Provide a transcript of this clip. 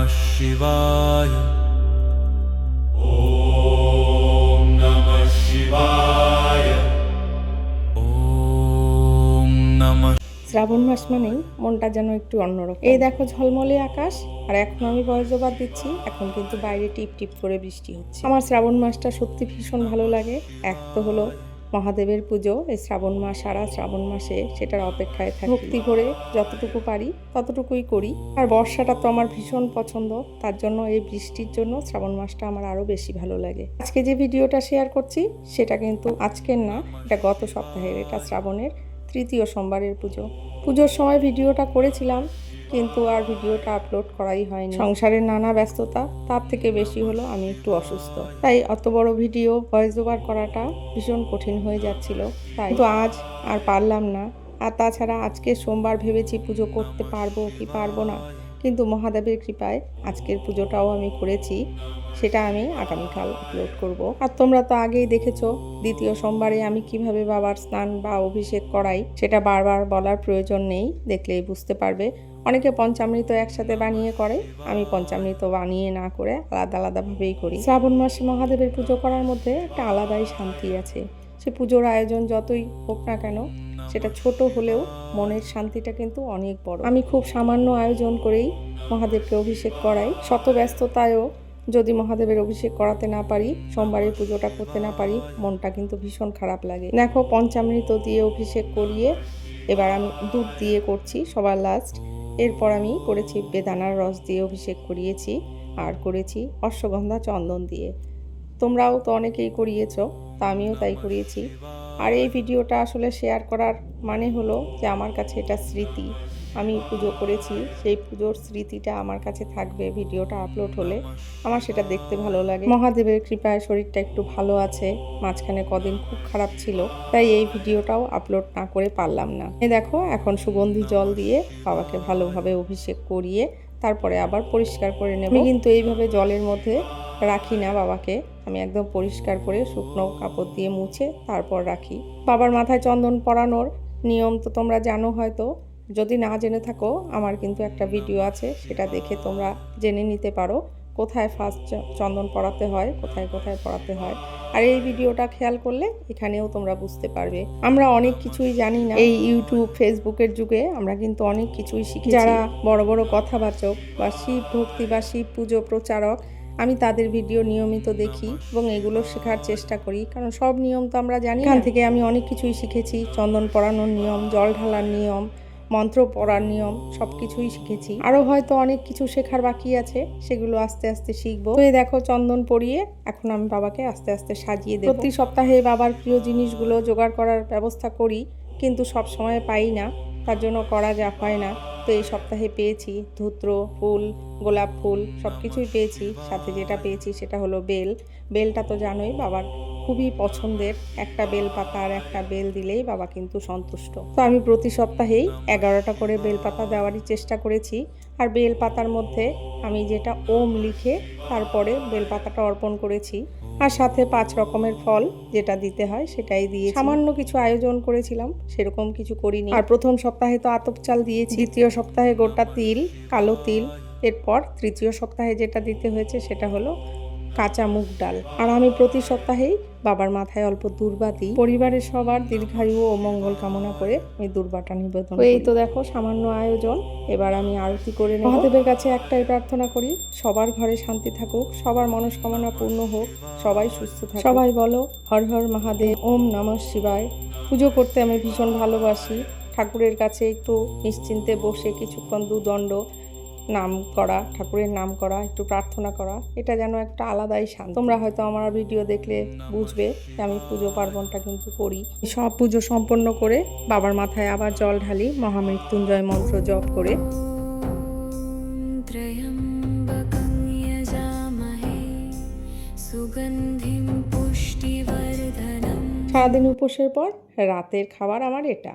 शिवाय। ॐ नमः शिवाय। ॐ नमः। শ্রাবণ মাস মানেই মনটা যেন একটু অন্যরকম। এই দেখো ঝলমলে আকাশ, আর এখন আমি বজ্রপাত দিচ্ছি। এখন কিন্তু বাইরে টিপ টিপ করে বৃষ্টি হচ্ছে। আমার শ্রাবণ মাসটা সত্যি ভীষণ ভালো লাগে। এক তো হলো মহাদেবের পুজো, এই শ্রাবণ মাস, সারা শ্রাবণ মাসে সেটার অপেক্ষায় থাকি। ভক্তি করে যতটুকু পারি ততটুকুই করি। আর বর্ষাটা তো আমার ভীষণ পছন্দ, তার জন্য এই বৃষ্টির জন্য শ্রাবণ মাসটা আমার আরো বেশি ভালো লাগে। আজকে যে ভিডিওটা শেয়ার করছি সেটা কিন্তু আজকের না, এটা গত সপ্তাহের। এটা শ্রাবণের তৃতীয় সোমবারের পুজো। পুজোর সময় ভিডিওটা করেছিলাম, কিন্তু আর ভিডিওটা আপলোড করাই হয়নি। সংসারের নানা ব্যস্ততা, তার থেকে বেশি হলো আমি একটু অসুস্থ, তাই অত বড় ভিডিও ভয়েস ওভার করাটা ভীষণ কঠিন হয়ে যাচ্ছিল। তাই তো আজ আর পারলাম না। আর তাছাড়া আজকে সোমবার ভেবেছি পুজো করতে পারবো কি পারবো না, কিন্তু মহাদেবের কৃপায় আজকের পুজোটাও আমি করেছি। সেটা আমি আগামীকাল আপলোড করব। আর তোমরা তো আগেই দেখেছো দ্বিতীয় সোমবারে আমি কিভাবে বাবার স্নান বা অভিষেক করাই, সেটা বারবার বলার প্রয়োজন নেই, দেখলেই বুঝতে পারবে। অনেকে পঞ্চামৃত একসাথে বানিয়ে করে, আমি পঞ্চামৃত বানিয়ে না করে আলাদা আলাদাভাবেই করি। শ্রাবণ মাসে মহাদেবের পুজো করার মধ্যে একটা আলাদাই শান্তি আছে। সে পুজোর আয়োজন যতই হোক না কেন, সেটা ছোট হলেও মনের শান্তিটা কিন্তু অনেক বড়। আমি খুব সামান্য আয়োজন করেই মহাদেবকে অভিষেক করাই। শত ব্যস্ততায়ও যদি মহাদেবের অভিষেক করাতে না পারি, সোমবারের পুজোটা করতে না পারি, মনটা কিন্তু ভীষণ খারাপ লাগে। দেখো পঞ্চামৃত দিয়ে অভিষেক করিয়ে এবার আমি দুধ দিয়ে করছি সবার লাস্ট। এরপর আমি করেছি বেদানার রস দিয়ে অভিষেক করিয়েছি, আর করেছি অশ্বগন্ধা চন্দন দিয়ে। তোমরাও তো অনেকেই করিয়েছো, তা আমিও তাই করিয়েছি। আর এই ভিডিওটা আসলে শেয়ার করার মানে হলো যে আমার কাছে এটা স্মৃতি। আমি পুজো করেছি, সেই পুজোর স্মৃতিটা আমার কাছে থাকবে। ভিডিওটা আপলোড হলে আমার সেটা দেখতে ভালো লাগে। মহাদেবের কৃপায় শরীরটা একটু ভালো আছে, মাঝখানে কদিন খুব খারাপ ছিল, তাই এই ভিডিওটাও আপলোড না করে পারলাম না। দেখো এখন সুগন্ধি জল দিয়ে বাবাকে ভালোভাবে অভিষেক করিয়ে তারপরে আবার পরিষ্কার করে নেব। আমি কিন্তু এইভাবে জলের মধ্যে রাখি না বাবাকে, আমি একদম পরিষ্কার করে শুকনো কাপড় দিয়ে মুছে তারপর রাখি। বাবার মাথায় চন্দন পরানোর নিয়ম তো তোমরা জানো হয়তো, যদি না জেনে থাকো আমার কিন্তু একটা ভিডিও আছে, সেটা দেখে তোমরা জেনে নিতে পারো কোথায় ফার্স্ট চন্দন পরাতে হয়, কোথায় কোথায় পরাতে হয়। আর এই ভিডিওটা খেয়াল করলে এখানেও তোমরা বুঝতে পারবে। আমরা অনেক কিছুই জানি না, এই ইউটিউব ফেসবুকের যুগে আমরা কিন্তু অনেক কিছুই শিখি। যারা বড় বড় কথাবাচক বা শিব ভক্তি বা শিব পুজো প্রচারক, আমি তাদের ভিডিও নিয়মিত দেখি এবং এগুলো শেখার চেষ্টা করি, কারণ সব নিয়ম তো আমরা জানি। এখান থেকে আমি অনেক কিছুই শিখেছি। চন্দন পরানোর নিয়ম, জল ঢালার নিয়ম, মন্ত্র পড়ার নিয়ম, সব কিছুই শিখেছি। আরও হয়তো অনেক কিছু শেখার বাকি আছে, সেগুলো আস্তে আস্তে শিখবো। তো এই দেখো চন্দন পরিয়ে এখন আমি বাবাকে আস্তে আস্তে সাজিয়ে দেব। প্রতি সপ্তাহে বাবার প্রিয় জিনিসগুলো জোগাড় করার ব্যবস্থা করি, কিন্তু সব সময় পাই না, তার জন্য করা যা হয় না। তো এই সপ্তাহে পেয়েছি ধূত্র ফুল, গোলাপ ফুল, সব কিছুই পেয়েছি। সাথে যেটা পেয়েছি সেটা হলো বেল। বেলটা তো জানোই বাবার খুবই পছন্দের, একটা বেল পাতা আর একটা বেল দিলেই বাবা কিন্তু সন্তুষ্ট। তো আমি প্রতি সপ্তাহেই 11টা করে বেল পাতা দেওয়ারই চেষ্টা করেছি। আর বেল পাতার মধ্যে আমি যেটা ওম লিখে তারপরে বেল পাতাটা অর্পণ করেছি, আর সাথে 5 রকমের ফল যেটা দিতে হয় সেটাই দিয়েছি। সামান্য কিছু আয়োজন করেছিলাম, সেরকম কিছু করিনি। আর প্রথম সপ্তাহে তো আতপ চাল দিয়েছি, দ্বিতীয় সপ্তাহে গোটা তিল, কালো তিল, এরপর তৃতীয় সপ্তাহে যেটা দিতে হয়েছে সেটা হলো কাঁচা মুগ ডাল। আর আমি প্রতি সপ্তাহেই বাবার মাথায় অল্প দূর্বা দিই। পরিবারের সবার দীর্ঘায়ু ও মঙ্গল কামনা করে আমি দূর্বাটা নিবেদন করি। এই তো দেখো সামান্য আয়োজন, এবার আমি আরতি করে নেব। মহাদেবের কাছে একটাই প্রার্থনা করি, সবার ঘরে শান্তি থাকুক, সবার মনস্কামনা পূর্ণ হোক, সবাই সুস্থ থাকুক। সবাই বলো হর হর মহাদেব, ওম নমঃ শিবায়। পুজো করতে আমি ভীষণ ভালোবাসি। ঠাকুরের কাছে একটু নিশ্চিন্তে বসে কিছুক্ষণ দুদণ্ড নাম করা, ঠাকুরের নাম করা, একটু প্রার্থনা করা, এটা যেন একটা আলাদাই শান্তি। তোমরা হয়তো আমার ভিডিও দেখলে বুঝবে যে আমি পুজো পার্বণটা কিন্তু করি। সব পুজো সম্পন্ন করে বাবার মাথায় আবার জল ঢালি মহামৃত্যুঞ্জয় মন্ত্র জপ করে। সারাদিন উপোসের পর রাতের খাবার আমার এটা।